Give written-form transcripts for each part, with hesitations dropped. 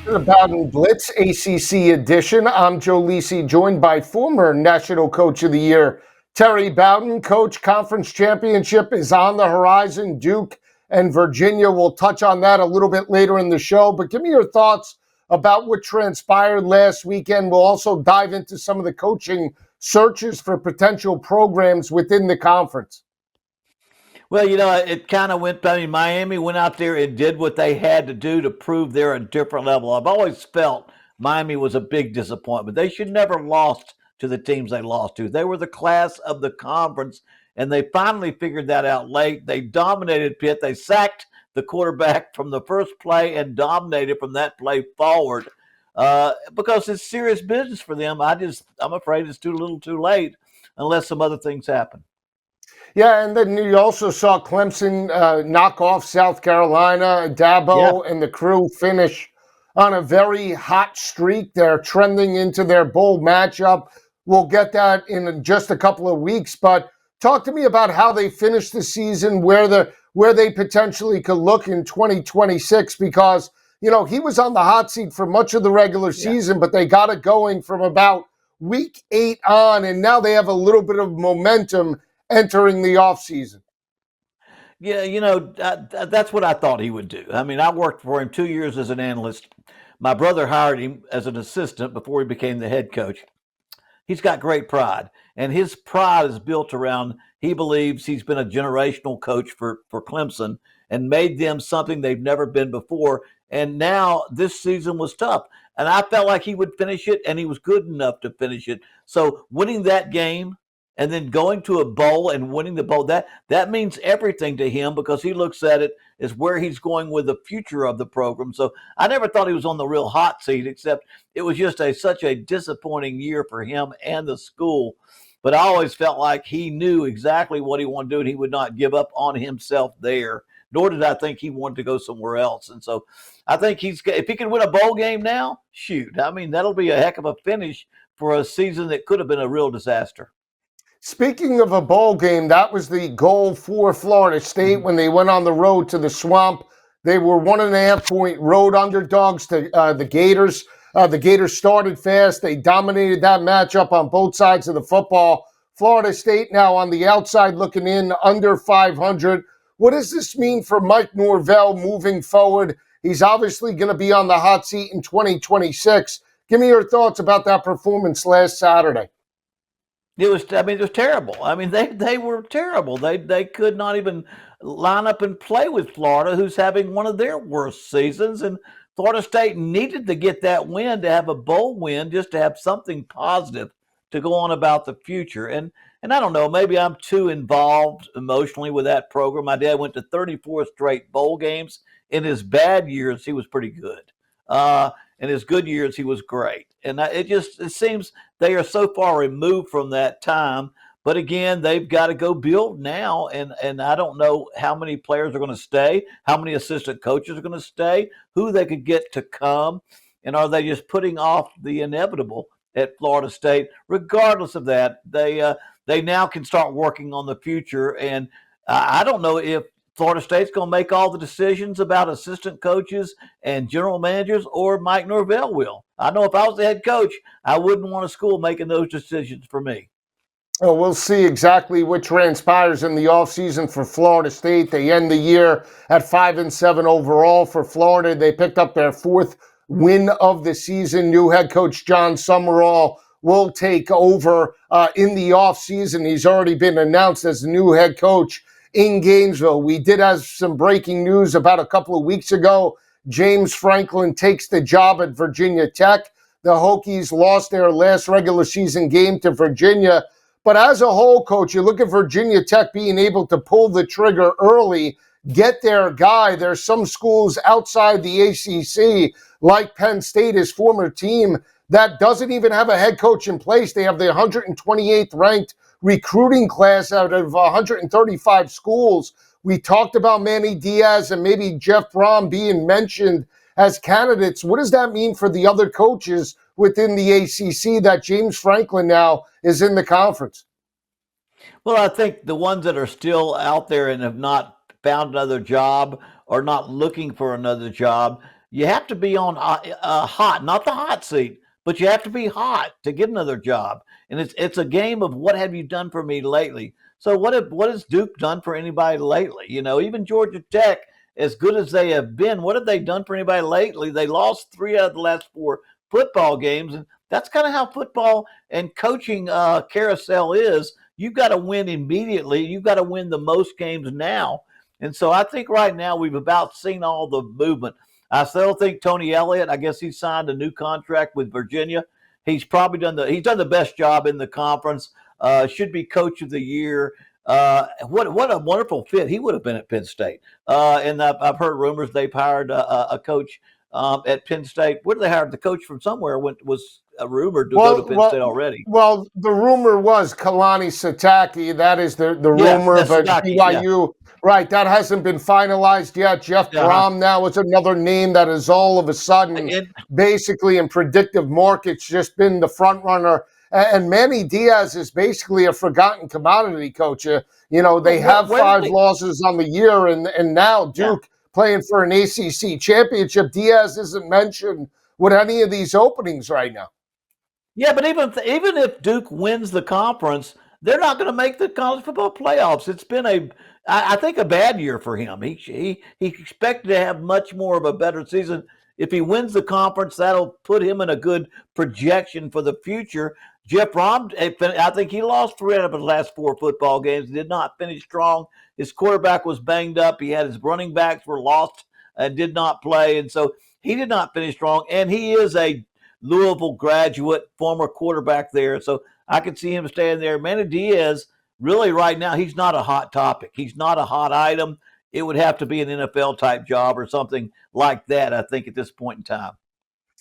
The Bowden Blitz ACC edition. I'm Joe Lisi, joined by former National Coach of the Year, Terry Bowden. Coach, conference championship is on the horizon. Duke and Virginia. We'll touch on that a little bit later in the show, but give me your thoughts about what transpired last weekend. We'll also dive into some of the coaching searches for potential programs within the conference. Well, it kind of went, Miami went out there and did what they had to do to prove they're a different level. I've always felt Miami was a big disappointment. They should never lost to the teams they lost to. They were the class of the conference, and they finally figured that out late. They dominated Pitt. They sacked the quarterback from the first play and dominated from that play forward because it's serious business for them. I'm afraid it's too little too late unless some other things happen. Yeah, and then you also saw Clemson knock off South Carolina. Dabo and the crew finish on a very hot streak. They're trending into their bowl matchup. We'll get that in just a couple of weeks. But talk to me about how they finished the season, where they potentially could look in 2026, because, he was on the hot seat for much of the regular season, but they got it going from about week 8 on, and now they have a little bit of momentum entering the offseason. Yeah, that's what I thought he would do. I worked for him 2 years as an analyst. My brother hired him as an assistant before he became the head coach. He's got great pride, and his pride is built around, he believes he's been a generational coach for Clemson and made them something they've never been before. And now this season was tough, and I felt like he would finish it, and he was good enough to finish it. So winning that game and then going to a bowl and winning the bowl, that means everything to him, because he looks at it as where he's going with the future of the program. So I never thought he was on the real hot seat, except it was just such a disappointing year for him and the school. But I always felt like he knew exactly what he wanted to do, and he would not give up on himself there, nor did I think he wanted to go somewhere else. And so I think if he can win a bowl game now, shoot, that'll be a heck of a finish for a season that could have been a real disaster. Speaking of a bowl game, that was the goal for Florida State when they went on the road to the Swamp. They were 1.5-point road underdogs to the Gators. The Gators started fast. They dominated that matchup on both sides of the football. Florida State now on the outside looking in, under 500. What does this mean for Mike Norvell moving forward? He's obviously going to be on the hot seat in 2026. Give me your thoughts about that performance last Saturday. It was terrible. They were terrible. They could not even line up and play with Florida, who's having one of their worst seasons. And Florida State needed to get that win to have a bowl win, just to have something positive to go on about the future. And I don't know, maybe I'm too involved emotionally with that program. My dad went to 34 straight bowl games. In his bad years, he was pretty good. In his good years, he was great. And it seems they are so far removed from that time. But again, they've got to go build now. And I don't know how many players are going to stay, how many assistant coaches are going to stay, who they could get to come. And are they just putting off the inevitable at Florida State? Regardless of that, they now can start working on the future. And I don't know if Florida State's going to make all the decisions about assistant coaches and general managers, or Mike Norvell will. I know if I was the head coach, I wouldn't want a school making those decisions for me. Well, we'll see exactly what transpires in the offseason for Florida State. They end the year at 5-7 overall for Florida. They picked up their 4th win of the season. New head coach John Summerall will take over in the offseason. He's already been announced as the new head coach in Gainesville. We did have some breaking news about a couple of weeks ago. James Franklin takes the job at Virginia Tech. The Hokies lost their last regular season game to Virginia. But as a whole, Coach, you look at Virginia Tech being able to pull the trigger early, get their guy. There's some schools outside the ACC, like Penn State, his former team, that doesn't even have a head coach in place. They have the 128th ranked recruiting class out of 135 schools. We talked about Manny Diaz and maybe Jeff Brom being mentioned as candidates. What does that mean for the other coaches within the ACC that James Franklin now is in the conference? Well, I think the ones that are still out there and have not found another job or not looking for another job, you have to be on hot, not the hot seat, but you have to be hot to get another job. And it's a game of what have you done for me lately? So what has Duke done for anybody lately? Even Georgia Tech, as good as they have been, what have they done for anybody lately? They lost 3 out of the last 4 football games, and that's kind of how football and coaching carousel is. You've got to win immediately. You've got to win the most games now. And so I think right now we've about seen all the movement. I still think Tony Elliott, I guess he signed a new contract with Virginia. He's probably done the best job in the conference. Should be coach of the year. What a wonderful fit he would have been at Penn State. And I've heard rumors they've hired a coach at Penn State. Where did they hire the coach from? Somewhere was rumored to go to Penn State already. Well, the rumor was Kalani Sitake. That is the rumor, but Sitake, BYU, right? That hasn't been finalized yet. Jeff Brom now is another name that is all of a sudden, basically in predictive markets, just been the front runner. And Manny Diaz is basically a forgotten commodity, coach. They have 5 losses on the year, and now Duke playing for an ACC championship. Diaz isn't mentioned with any of these openings right now. Yeah, but even if Duke wins the conference, they're not going to make the college football playoffs. It's been I think a bad year for him. He expected to have much more of a better season. If he wins the conference, that'll put him in a good projection for the future. Jeff Brom, I think he lost 3 out of his last 4 football games. He did not finish strong. His quarterback was banged up. He had his running backs were lost and did not play, and so he did not finish strong. And he is a Louisville graduate, former quarterback there. So I could see him staying there. Manny Diaz, really right now, he's not a hot topic. He's not a hot item. It would have to be an NFL-type job or something like that, I think, at this point in time.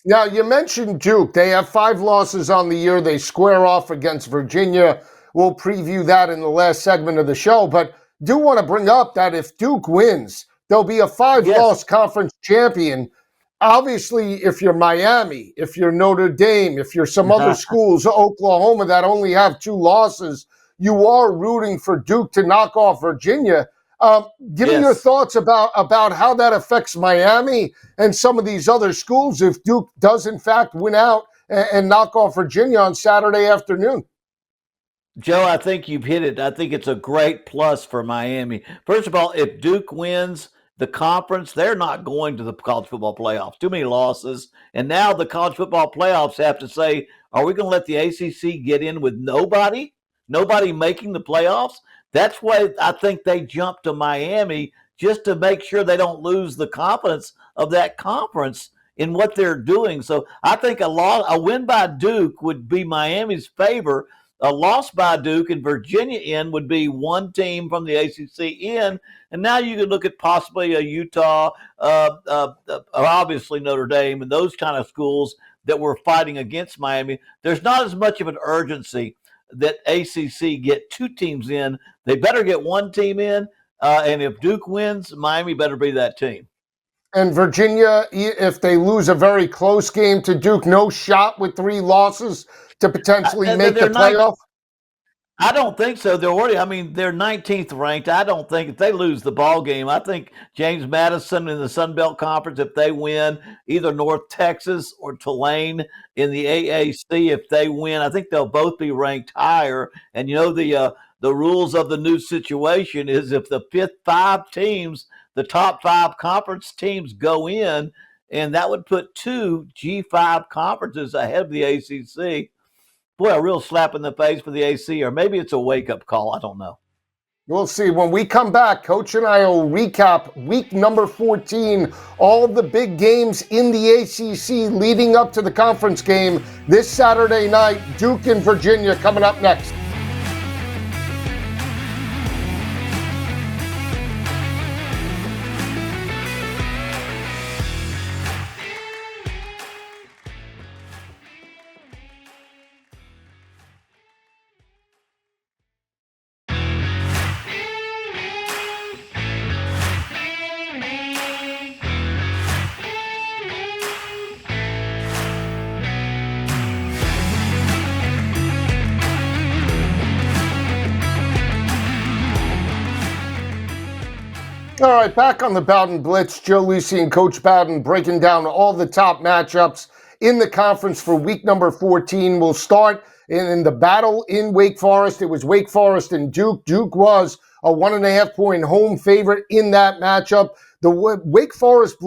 Now, you mentioned Duke. They have 5 losses on the year. They square off against Virginia. We'll preview that in the last segment of the show. But do want to bring up that if Duke wins, there'll be a 5-loss conference champion. Obviously, if you're Miami, if you're Notre Dame, if you're some other schools, Oklahoma, that only have 2 losses, you are rooting for Duke to knock off Virginia. Give me your thoughts about how that affects Miami and some of these other schools if Duke does, in fact, win out and knock off Virginia on Saturday afternoon. Joe, I think you've hit it. I think it's a great plus for Miami. First of all, if Duke wins the conference, they're not going to the college football playoffs. Too many losses. And now the college football playoffs have to say, are we going to let the ACC get in with nobody making the playoffs? That's why I think they jumped to Miami, just to make sure they don't lose the confidence of that conference in what they're doing. So I think a win by Duke would be Miami's favor. A loss by Duke and Virginia in would be one team from the ACC in. And now you could look at possibly a Utah, obviously Notre Dame, and those kind of schools that were fighting against Miami. There's not as much of an urgency that ACC get 2 teams in. They better get 1 team in. And if Duke wins, Miami better be that team. And Virginia, if they lose a very close game to Duke, no shot with 3 losses to potentially make the playoff? I don't think so. They're 19th ranked. I don't think if they lose the ball game, I think James Madison in the Sun Belt Conference, if they win, either North Texas or Tulane in the AAC, if they win, I think they'll both be ranked higher. And the rules of the new situation is if the 5 teams, the top 5 conference teams go in, and that would put 2 G5 conferences ahead of the ACC. Boy, a real slap in the face for the AC, or maybe it's a wake-up call. I don't know. We'll see. When we come back, Coach and I will recap week number 14, all of the big games in the ACC leading up to the conference game this Saturday night. Duke and Virginia coming up next. All right, back on the Bowden Blitz. Joe Lisi and Coach Bowden breaking down all the top matchups in the conference for week number 14. We'll start in the battle in Wake Forest. It was Wake Forest and Duke. Duke was a 1.5-point home favorite in that matchup. The Wake Forest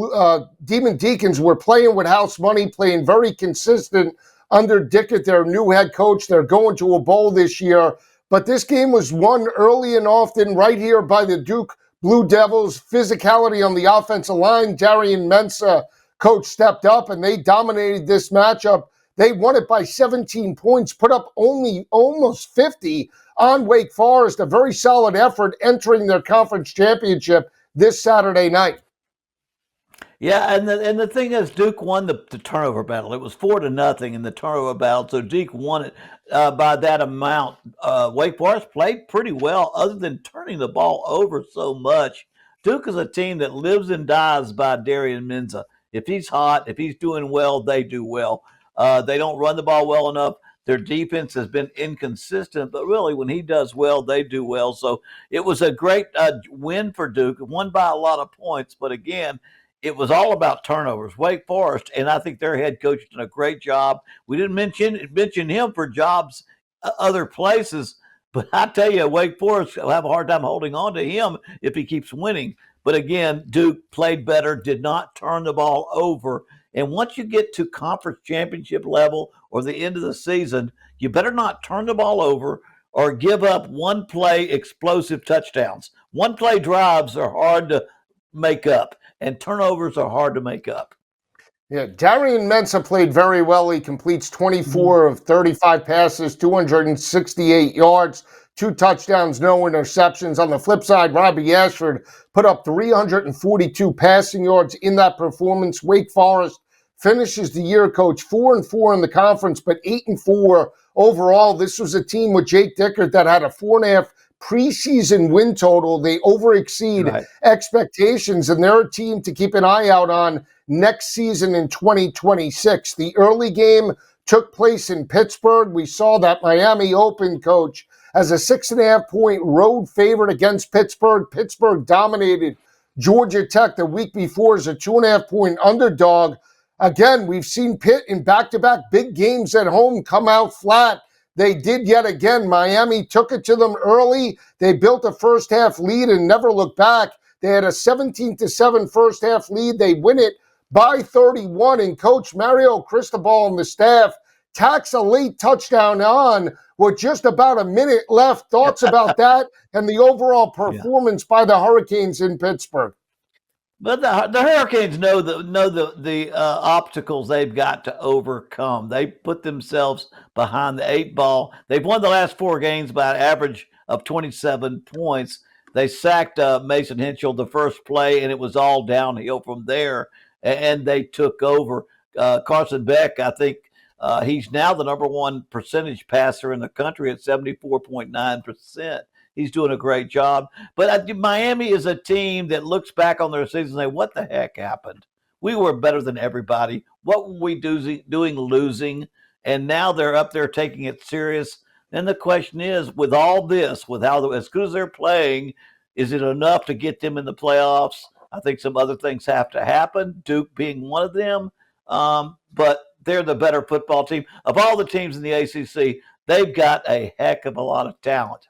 Demon Deacons were playing with house money, playing very consistent under Dickett, their new head coach. They're going to a bowl this year. But this game was won early and often right here by the Duke Blue Devils. Physicality on the offensive line. Darian Mensah, coach, stepped up and they dominated this matchup. They won it by 17 points, put up only almost 50 on Wake Forest. A very solid effort entering their conference championship this Saturday night. Yeah, and the thing is, Duke won the turnover battle. It was 4-0 in the turnover battle, so Duke won it by that amount. Wake Forest played pretty well, other than turning the ball over so much. Duke is a team that lives and dies by Darian Mensah. If he's hot, if he's doing well, they do well. They don't run the ball well enough. Their defense has been inconsistent, but really, when he does well, they do well. So it was a great win for Duke. It won by a lot of points, but again, it was all about turnovers. Wake Forest, and I think their head coach has done a great job. We didn't mention him for jobs other places, but I tell you, Wake Forest will have a hard time holding on to him if he keeps winning. But again, Duke played better, did not turn the ball over. And once you get to conference championship level or the end of the season, you better not turn the ball over or give up one play explosive touchdowns. One play drives are hard to make up, and turnovers are hard to make up. Yeah, Darian Mensah played very well. He completes 24 of 35 passes, 268 yards, 2 touchdowns, no interceptions. On the flip side, Robbie Ashford put up 342 passing yards in that performance. Wake Forest finishes the year, coach, 4-4 in the conference, but 8-4 overall. This was a team with Jake Dickert that had a 4.5 preseason win total. They overexceed expectations, and they're a team to keep an eye out on next season in 2026. The early game took place in Pittsburgh. We saw that Miami opened, coach, as a 6.5-point road favorite against Pittsburgh. Pittsburgh dominated Georgia Tech the week before as a 2.5-point underdog. Again, we've seen Pitt in back-to-back big games at home come out flat. They did yet again. Miami took it to them early. They built a first-half lead and never looked back. They had a 17-7 first-half lead. They win it by 31, and Coach Mario Cristobal and the staff tacks a late touchdown on with just about a minute left. Thoughts about that and the overall performance by the Hurricanes in Pittsburgh? But the Hurricanes know the obstacles they've got to overcome. They put themselves behind the 8 ball. They've won the last 4 games by an average of 27 points. They sacked Mason Henschel the first play, and it was all downhill from there. And they took over. Carson Beck, I think he's now the number 1 percentage passer in the country at 74.9%. He's doing a great job. But Miami is a team that looks back on their season and say, what the heck happened? We were better than everybody. What were we doing losing? And now they're up there taking it serious. And the question is, with all this, with how as good as they're playing, is it enough to get them in the playoffs? I think some other things have to happen, Duke being one of them. But they're the better football team. Of all the teams in the ACC, they've got a heck of a lot of talent.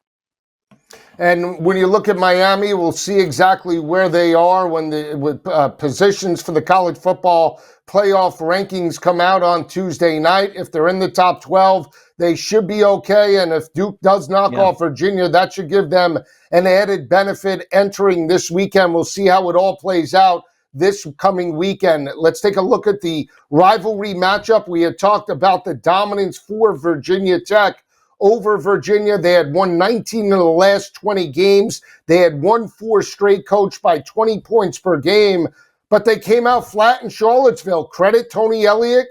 And when you look at Miami, we'll see exactly where they are when the positions for the college football playoff rankings come out on Tuesday night. If they're in the top 12, they should be okay. And if Duke does knock off Virginia, that should give them an added benefit entering this weekend. We'll see how it all plays out this coming weekend. Let's take a look at the rivalry matchup. We had talked about the dominance for Virginia Tech over Virginia. They had won 19 of the last 20 games. They had won 4 straight, coached by 20 points per game, but they came out flat in Charlottesville. Credit Tony Elliott,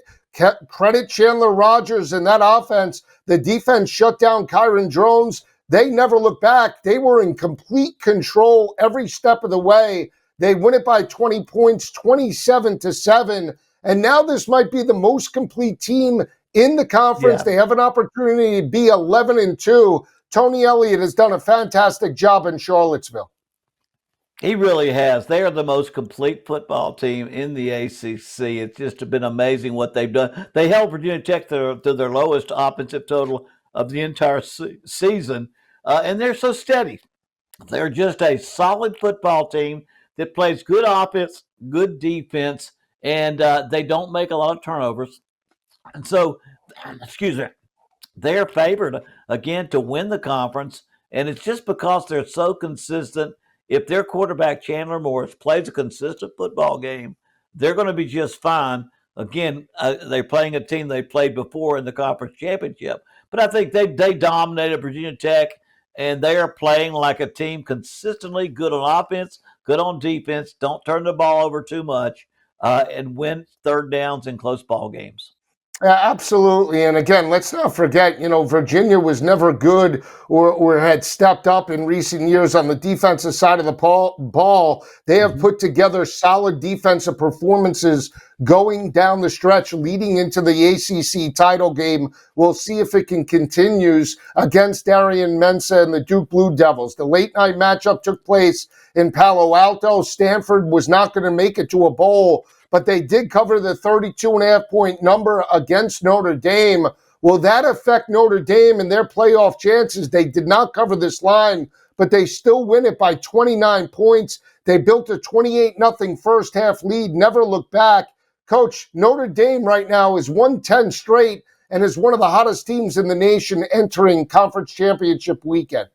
credit Chandler Rogers and that offense. The defense shut down Kyron Drones. They never looked back. They were in complete control every step of the way. They win it by 20 points, 27-7. And now this might be the most complete team in the conference. They have an opportunity to be 11-2. Tony Elliott has done a fantastic job in Charlottesville. He really has. They are the most complete football team in the ACC. It's just been amazing what they've done. They held Virginia Tech to their lowest offensive total of the entire season, and they're so steady. They're just a solid football team that plays good offense, good defense, and they don't make a lot of turnovers. And so, excuse me, they're favored again to win the conference, and it's just because they're so consistent. If their quarterback Chandler Morris plays a consistent football game, they're going to be just fine. Again, they're playing a team they played before in the conference championship, but I think they dominated Virginia Tech, and they are playing like a team consistently good on offense, good on defense. Don't turn the ball over too much, and win third downs in close ball games. Absolutely. And again, let's not forget, Virginia was never good or had stepped up in recent years on the defensive side of the ball. They have put together solid defensive performances going down the stretch leading into the ACC title game. We'll see if it can continue against Darian Mensah and the Duke Blue Devils. The late night matchup took place in Palo Alto. Stanford was not going to make it to a bowl, but they did cover the 32.5-point number against Notre Dame. Will that affect Notre Dame and their playoff chances? They did not cover this line, but they still win it by 29 points. They built a 28-0 first half lead, never looked back. Coach, Notre Dame right now is 1-10 straight and is one of the hottest teams in the nation entering conference championship weekend.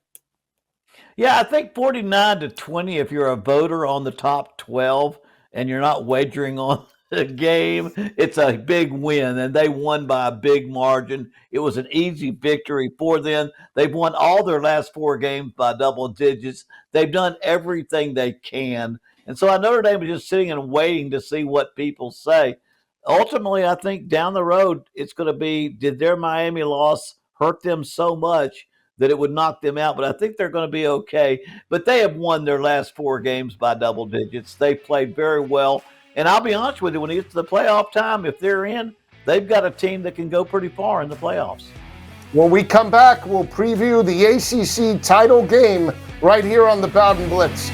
Yeah, I think 49-20 if you're a voter on the top 12 and you're not wagering on the game, it's a big win, and they won by a big margin. It was an easy victory for them. They've won all their last 4 games by double digits. They've done everything they can. And so Notre Dame was just sitting and waiting to see what people say. Ultimately, I think down the road, it's going to be, did their Miami loss hurt them so much that it would knock them out? But I think they're going to be okay. But they have won their last 4 games by double digits. They played very well. And I'll be honest with you, when it gets to the playoff time, if they're in, they've got a team that can go pretty far in the playoffs. When we come back, we'll preview the ACC title game right here on the Bowden Blitz.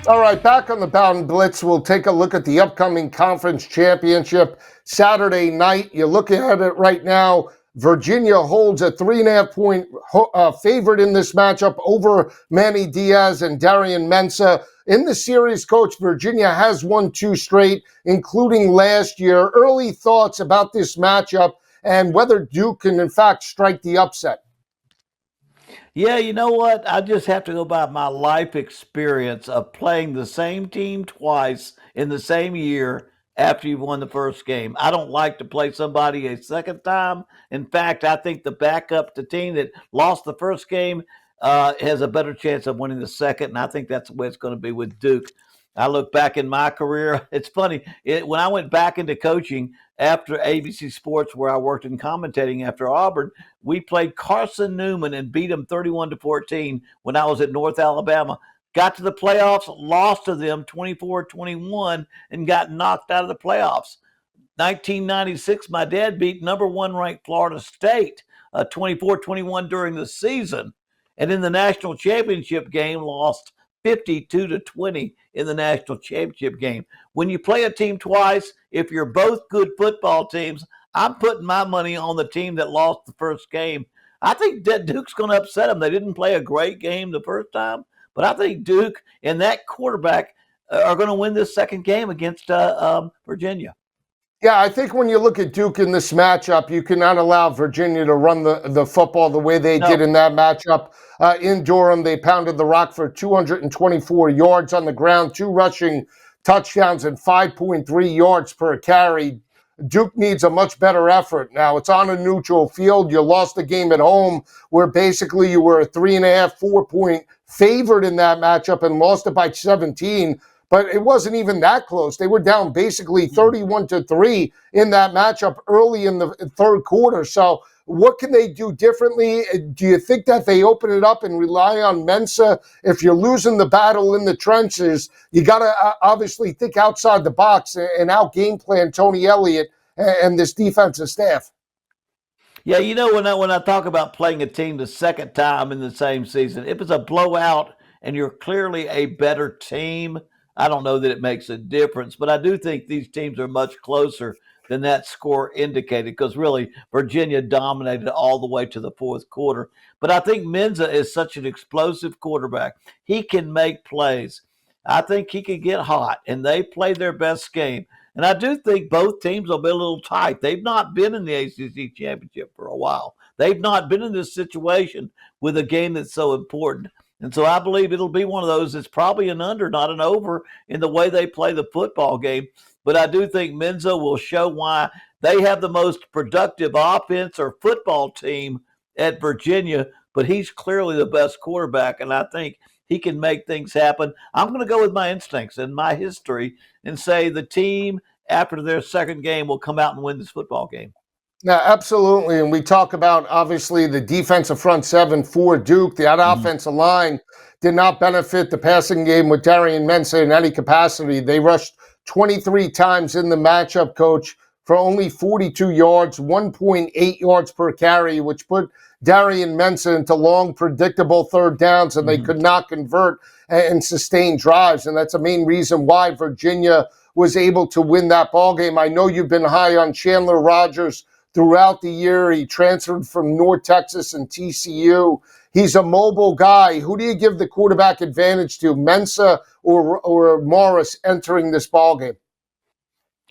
All right, back on the Bowden Blitz, we'll take a look at the upcoming conference championship Saturday night. You're looking at it right now. Virginia holds a 3.5-point favorite in this matchup over Manny Diaz and Darian Mensah. In the series, Coach, Virginia has won 2 straight, including last year. Early thoughts about this matchup and whether Duke can, in fact, strike the upset? Yeah, you know what? I just have to go by my life experience of playing the same team twice in the same year after you've won the first game. I don't like to play somebody a second time. In fact, I think the backup, the team that lost the first game, has a better chance of winning the second, and I think that's the way it's going to be with Duke. I look back in my career. It's funny. When I went back into coaching after ABC Sports, where I worked in commentating after Auburn, we played Carson Newman and beat them 31-14 when I was at North Alabama. Got to the playoffs, lost to them 24-21, and got knocked out of the playoffs. 1996, my dad beat number 1 ranked Florida State 24-21 during the season. And in the national championship game, lost 52-20 in the national championship game. When you play a team twice, if you're both good football teams, I'm putting my money on the team that lost the first game. I think that Duke's going to upset them. They didn't play a great game the first time, but I think Duke and that quarterback are going to win this second game against Virginia. Yeah, I think when you look at Duke in this matchup, you cannot allow Virginia to run the football the way they did in that matchup. In Durham, they pounded the rock for 224 yards on the ground, 2 rushing touchdowns, and 5.3 yards per carry. Duke needs a much better effort. Now, it's on a neutral field. You lost the game at home where basically you were a 3.5, 4-point favorite in that matchup and lost it by 17. But it wasn't even that close. They were down basically 31-3 in that matchup early in the third quarter. So what can they do differently? Do you think that they open it up and rely on Mensa? If you're losing the battle in the trenches, you got to obviously think outside the box and out game plan Tony Elliott and this defensive staff. Yeah, when I talk about playing a team the second time in the same season, if it's a blowout and you're clearly a better team, I don't know that it makes a difference. But I do think these teams are much closer than that score indicated, because really Virginia dominated all the way to the fourth quarter. But I think Mensa is such an explosive quarterback. He can make plays. I think he can get hot, and they play their best game. And I do think both teams will be a little tight. They've not been in the ACC Championship for a while. They've not been in this situation with a game that's so important. And so I believe it'll be one of those that's probably an under, not an over, in the way they play the football game. But I do think Mensa will show why they have the most productive offense or football team at Virginia, but he's clearly the best quarterback, and I think he can make things happen. I'm going to go with my instincts and my history and say the team, after their second game, will come out and win this football game. Yeah, absolutely. And we talk about, obviously, the defensive front seven for Duke. That offensive line did not benefit the passing game with Darian Mensah in any capacity. They rushed 23 times in the matchup, Coach, for only 42 yards, 1.8 yards per carry, which put Darian Mensah into long, predictable third downs, and they could not convert and sustain drives. And that's the main reason why Virginia was able to win that ball game. I know you've been high on Chandler Rogers throughout the year. He transferred from North Texas and TCU. He's a mobile guy. Who do you give the quarterback advantage to, Mensah or Morris entering this ball game?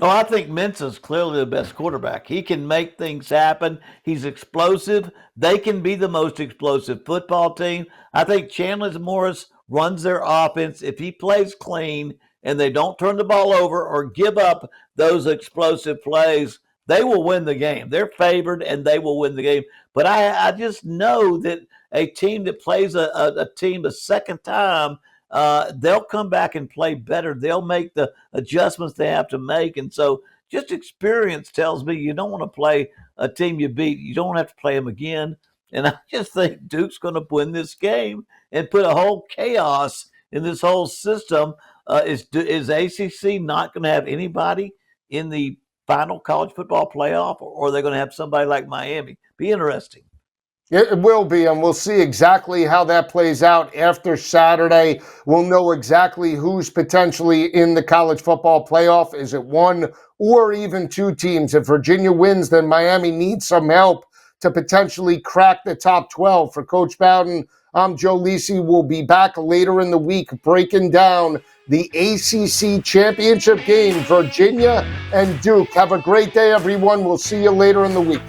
Oh, I think Mensa's clearly the best quarterback. He can make things happen. He's explosive. They can be the most explosive football team. I think Chandler Morris runs their offense. If he plays clean and they don't turn the ball over or give up those explosive plays, they will win the game. They're favored and they will win the game. But I just know that a team that plays a team a second time, they'll come back and play better. They'll make the adjustments they have to make. And so just experience tells me you don't want to play a team you beat. You don't have to play them again. And I just think Duke's going to win this game and put a whole chaos in this whole system. Is ACC not going to have anybody in the final college football playoff, or are they going to have somebody like Miami? Be interesting. It will be, and we'll see exactly how that plays out after Saturday. We'll know exactly who's potentially in the college football playoff. Is it one or even two teams? If Virginia wins, then Miami needs some help to potentially crack the top 12. For Coach Bowden, I'm Joe Lisi. We'll be back later in the week breaking down the ACC Championship Game, Virginia and Duke. Have a great day, everyone. We'll see you later in the week.